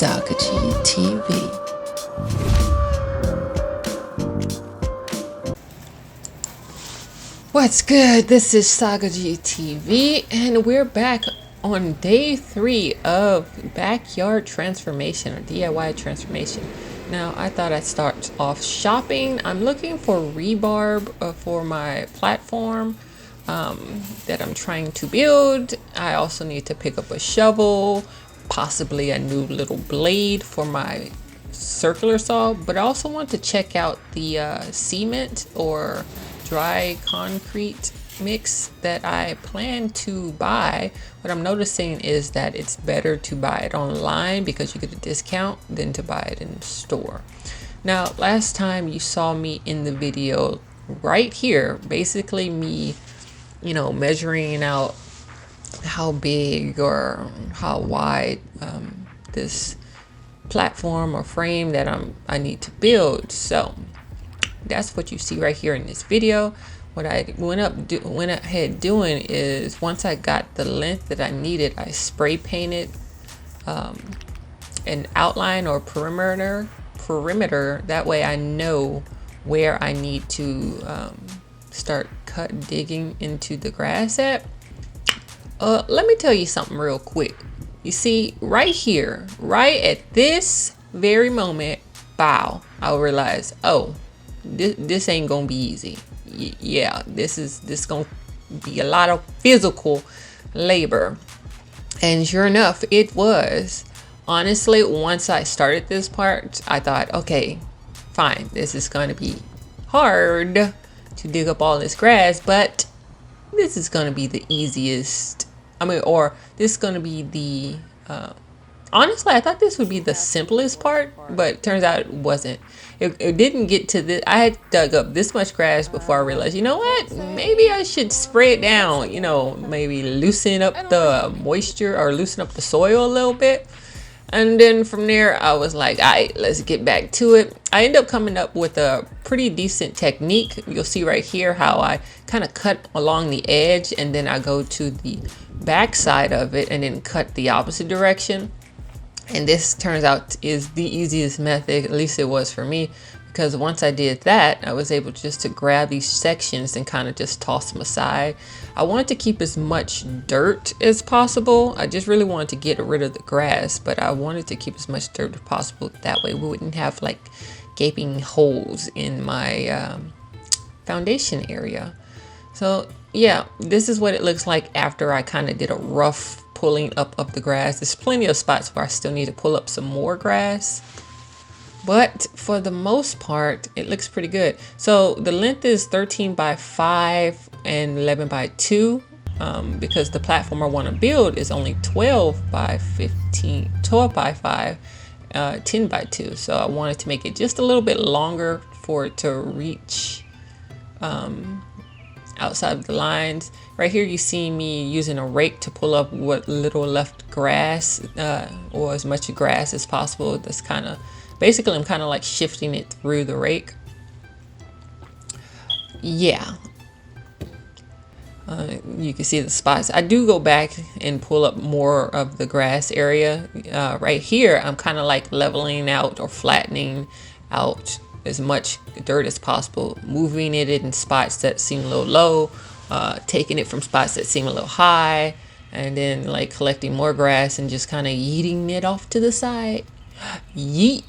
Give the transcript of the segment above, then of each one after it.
Sagaji TV. What's good? This is Sagaji TV, and we're back on day 3 of backyard transformation or DIY transformation. Now, I thought I'd start off shopping. I'm looking for rebarb for my platform that I'm trying to build. I also need to pick up a shovel, possibly a new little blade for my circular saw, but I also want to check out the cement or dry concrete mix that I plan to buy. What I'm noticing is that it's better to buy it online because you get a discount than to buy it in the store. Now, last time you saw me in the video right here, basically me, measuring out how big or how wide this platform or frame that I need to build. So that's what you see right here in this video. What I went ahead doing is, once I got the length that I needed, I spray painted an outline or perimeter. That way I know where I need to start digging into the grass at. Let me tell you something real quick. You see, right here, right at this very moment, I realized, oh, this ain't gonna be easy. Yeah, this gonna be a lot of physical labor. And sure enough, it was. Honestly, once I started this part, I thought, okay, fine, this is gonna be hard to dig up all this grass, but this is gonna be the easiest. Or this is gonna be the honestly, I thought this would be the simplest part, but it turns out it wasn't. It didn't get to this. I had dug up this much grass before I realized, you know what? Maybe I should spray it down, maybe loosen up the moisture or loosen up the soil a little bit. And then from there, I was like, all right, let's get back to it. I ended up coming up with a pretty decent technique. You'll see right here how I kind of cut along the edge, and then I go to the back side of it and then cut the opposite direction. And this turns out is the easiest method, at least it was for me, because once I did that, I was able just to grab these sections and kind of just toss them aside. I wanted to keep as much dirt as possible. I just really wanted to get rid of the grass, but I wanted to keep as much dirt as possible. That way we wouldn't have like gaping holes in my foundation area. So yeah, this is what it looks like after I kind of did a rough pulling up of the grass. There's plenty of spots where I still need to pull up some more grass, but for the most part it looks pretty good. So the length is 13 by 5 and 11 by 2 because the platform I want to build is only 12 by 5, 10 by 2. So I wanted to make it just a little bit longer for it to reach outside of the lines. Right here you see me using a rake to pull up what little left grass or as much grass as possible. That's kind of basically, I'm kind of like shifting it through the rake. Yeah, you can see the spots. I do go back and pull up more of the grass area. Right here I'm kind of like leveling out or flattening out as much dirt as possible, moving it in spots that seem a little low, taking it from spots that seem a little high, and then like collecting more grass and just kind of yeeting it off to the side. Yeet,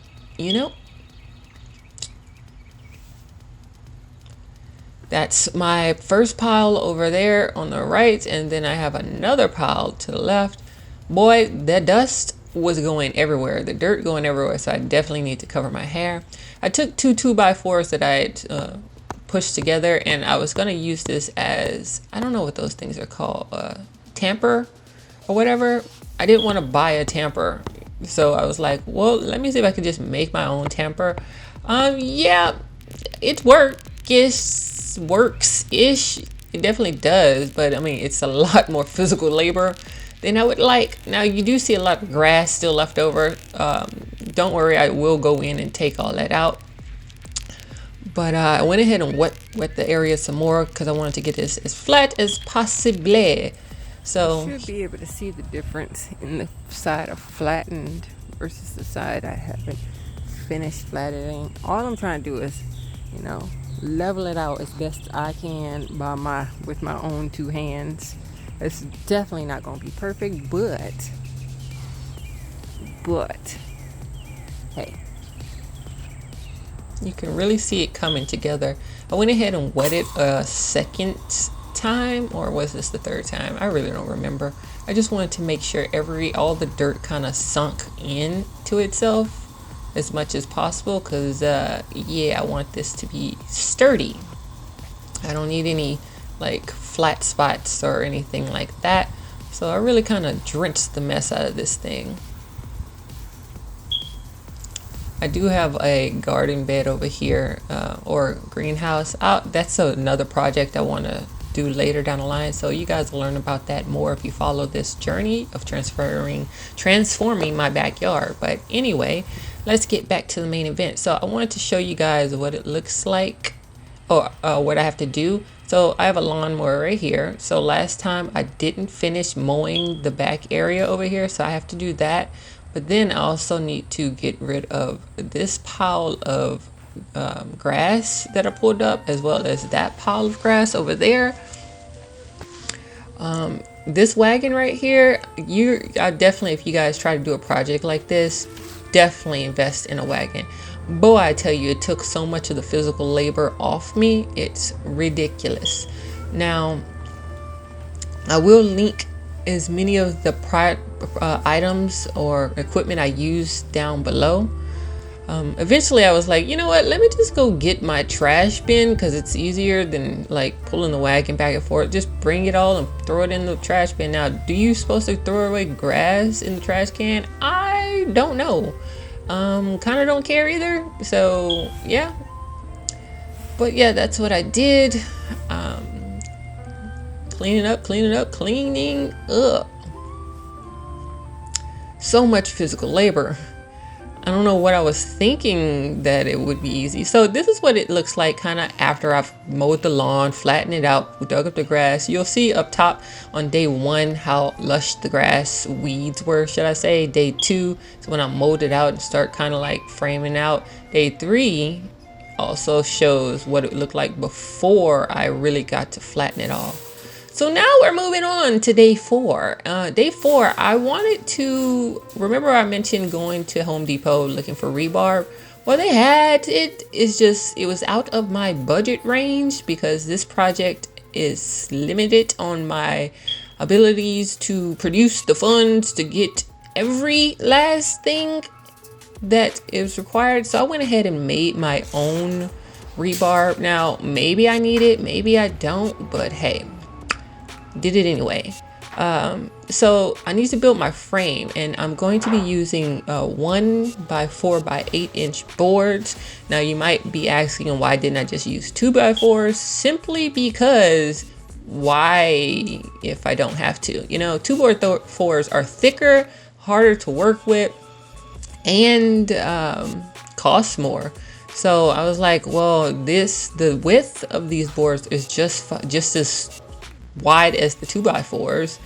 That's my first pile over there on the right, and then I have another pile to the left. Boy, that dust was going everywhere, the dirt going everywhere, so I definitely need to cover my hair. I took 2 2x4s that I had pushed together, and I was going to use this as, I don't know what those things are called, tamper or whatever. I didn't want to buy a tamper, so I was like, well, let me see if I can just make my own tamper. Yeah, it works-ish. It definitely does, but it's a lot more physical labor than I would like. Now, you do see a lot of grass still left over. Don't worry, I will go in and take all that out. But I went ahead and wet the area some more because I wanted to get this as flat as possible. So you should be able to see the difference in the side of flattened versus the side I haven't finished flattening. All I'm trying to do is, you know, level it out as best I can with my own two hands. It's definitely not going to be perfect, but hey, you can really see it coming together. I went ahead and wetted a second time, or was this the third time? I really don't remember. I just wanted to make sure all the dirt kind of sunk in to itself as much as possible, because yeah, I want this to be sturdy. I don't need any like flat spots or anything like that. So I really kind of drenched the mess out of this thing. I do have a garden bed over here, or greenhouse. That's another project I want to do later down the line. So you guys will learn about that more if you follow this journey of transforming my backyard. But anyway, let's get back to the main event. So I wanted to show you guys what it looks like, or what I have to do. So I have a lawnmower right here. So last time I didn't finish mowing the back area over here, so I have to do that. But then I also need to get rid of this pile of grass that I pulled up, as well as that pile of grass over there. This wagon right here, I definitely, if you guys try to do a project like this, definitely invest in a wagon. Boy, I tell you, it took so much of the physical labor off me. It's ridiculous. Now, I will link as many of the items or equipment I use down below. Eventually I was like, you know what, let me just go get my trash bin, because it's easier than like pulling the wagon back and forth. Just bring it all and throw it in the trash bin. Now, do you supposed to throw away grass in the trash can? I don't know. Kind of don't care either. So yeah, but yeah, that's what I did. Cleaning up. So much physical labor. I don't know what I was thinking that it would be easy. So this is what it looks like kind of after I've mowed the lawn, flattened it out, dug up the grass. You'll see up top on day 1 how lush the grass weeds were, should I say. Day 2 is when I mowed it out and start kind of like framing out. Day 3 also shows what it looked like before I really got to flatten it off. So now we're moving on to day 4. Day 4, I wanted to, remember I mentioned going to Home Depot looking for rebar? Well, they had it. It was out of my budget range, because this project is limited on my abilities to produce the funds to get every last thing that is required. So I went ahead and made my own rebar. Now, maybe I need it, maybe I don't, but hey, did it anyway. So I need to build my frame, and I'm going to be using 1 by 4 by 8 inch boards. Now you might be asking, why didn't I just use 2 by 4s? Simply because, why if I don't have to? You know, 2 by 4s are thicker, harder to work with, and cost more. So I was like, well, the width of these boards is just as wide as the 2 by 4s,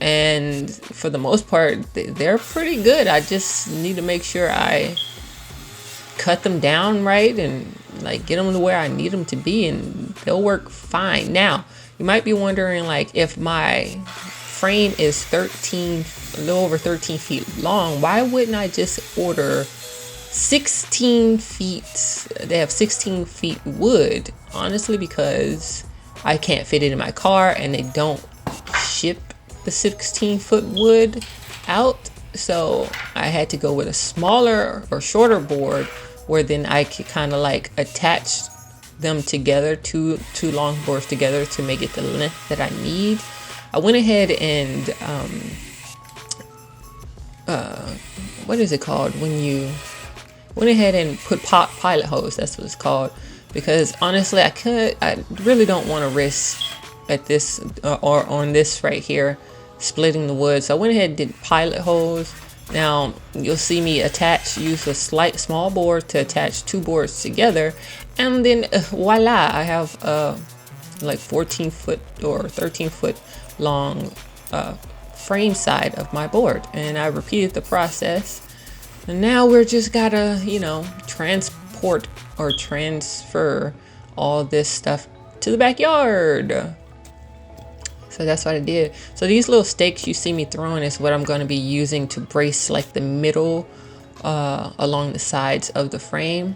and for the most part they're pretty good. I just need to make sure I cut them down right and like get them to where I need them to be, and they'll work fine. Now you might be wondering, like, if my frame is a little over 13 feet long, why wouldn't I just order 16 feet? They have 16 feet wood. Honestly, because I can't fit it in my car, and they don't ship the 16-foot wood out. So I had to go with a smaller or shorter board, where then I could kind of like attach them together, two long boards together, to make it the length that I need. I went ahead and what is it called when you went ahead and put pilot hose? That's what it's called. Because honestly, I really don't want to risk at this or on this right here splitting the wood. So I went ahead and did pilot hose. Now you'll see me use a small board to attach 2 boards together, and then voila, I have like 14 foot or 13 foot long frame side of my board. And I repeated the process. And now we're just gotta, you know, transport or transfer all this stuff to the backyard. So that's what I did. So these little stakes you see me throwing is what I'm going to be using to brace like the middle along the sides of the frame.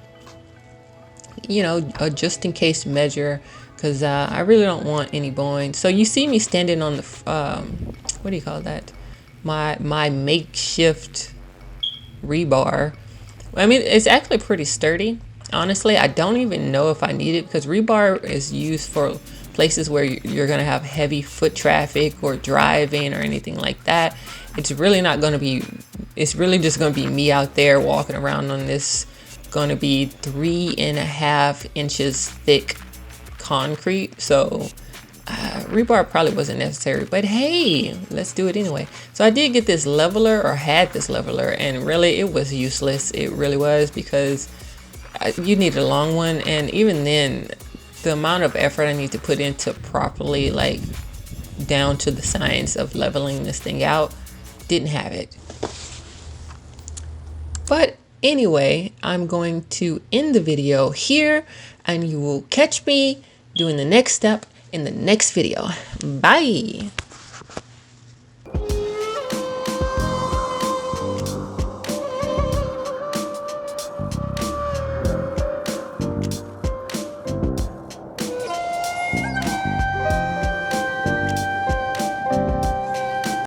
You know, just in case measure, because I really don't want any bowing. So you see me standing on the, what do you call that? My makeshift rebar. I mean, it's actually pretty sturdy. Honestly, I don't even know if I need it because rebar is used for places where you're going to have heavy foot traffic or driving or anything like that. It's really not going to be, it's really just going to be me out there walking around on this, going to be 3.5 inches thick concrete. So rebar probably wasn't necessary, but hey, let's do it anyway. So I did get this leveler, or had this leveler, and really it was useless. It really was, because you need a long one, and even then the amount of effort I need to put into properly, like down to the science of leveling this thing out, didn't have it. But anyway, I'm going to end the video here, and you will catch me doing the next step in the next video. Bye.